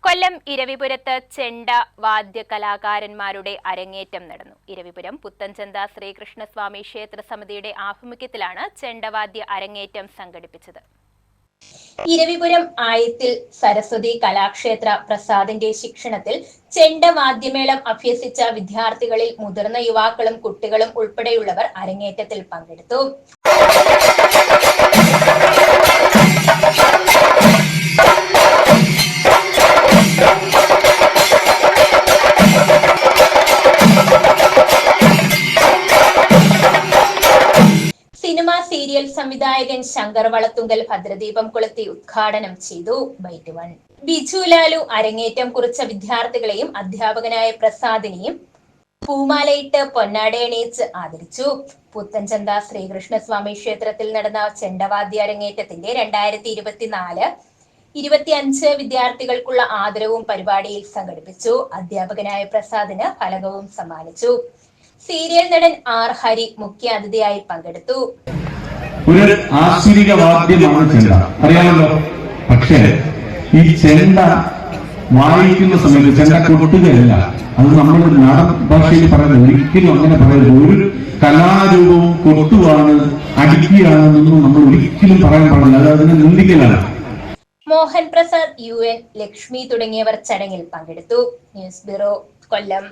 കൊല്ലം ഇരവിപുരത്ത് ചെണ്ട വാദ്യ കലാകാരന്മാരുടെ അരങ്ങേറ്റം നടന്നു. ഇരവിപുരം പുത്തൻചന്ത ശ്രീകൃഷ്ണസ്വാമി ക്ഷേത്ര സമിതിയുടെ ആഭിമുഖ്യത്തിലാണ് ചെണ്ടവാദ്യ അരങ്ങേറ്റം സംഘടിപ്പിച്ചത്. ഇരവിപുരം ആയത്തിൽ സരസ്വതി കലാക്ഷേത്ര പ്രസാദിന്റെ ശിക്ഷണത്തിൽ ചെണ്ടവാദ്യമേളം അഭ്യസിച്ച വിദ്യാർത്ഥികളിൽ മുതിർന്ന യുവാക്കളും കുട്ടികളും ഉൾപ്പെടെയുള്ളവർ അരങ്ങേറ്റത്തിൽ പങ്കെടുത്തു. സിനിമ സീരിയൽ സംവിധായകൻ ശങ്കർ വളത്തുങ്കൽ ഭദ്രദീപം കൊളുത്തി ഉദ്ഘാടനം ചെയ്തു. ബൈറ്റ് 1 ബിജു ലാലു അരങ്ങേറ്റം കുറിച്ച വിദ്യാർത്ഥികളെയും അധ്യാപകനായ പ്രസാദിനെയും പൂമാലയിട്ട് പൊന്നാടയണിയിച്ച് ആദരിച്ചു. പുത്തൻചന്ത ശ്രീകൃഷ്ണസ്വാമി ക്ഷേത്രത്തിൽ നടന്ന ചെണ്ടവാദ്യ അരങ്ങേറ്റത്തിന്റെ 2024-25 വിദ്യാർത്ഥികൾക്കുള്ള ആദരവും പരിപാടിയിൽ സംഘടിപ്പിച്ചു. അധ്യാപകനായ പ്രസാദിന് ഫലകവും സമ്മാനിച്ചു. സീരിയൽ നടൻ ആർ ഹരി മുഖ്യ അതിഥിയായി പങ്കെടുത്തു. ഒരു ആശ്ചര്യ വാദ്യമാണ് ചെണ്ട, അറിയാമല്ലോ. പക്ഷേ ഈ ചെണ്ട വായിക്കുന്ന സമയത്ത് ചെണ്ട കൊട്ടുകയല്ല, അത് നമ്മൾ നാടൻ ഭാഷയിൽ പറയുന്നത്. ഒരിക്കലും അങ്ങനെ പറയരുത്. ഒരു കലാരൂപവും കൊട്ടുവാണ്, അടിക്കുകയാണെന്നൊന്നും നമ്മൾ ഒരിക്കലും പറയാൻ പാടില്ല. അത് അതിനെ നിന്ദിക്കലാണ്. മോഹൻ പ്രസാദ്, UN, ലക്ഷ്മി തുടങ്ങിയവർ ചടങ്ങിൽ പങ്കെടുത്തു. ന്യൂസ് ബ്യൂറോ, കൊല്ലം.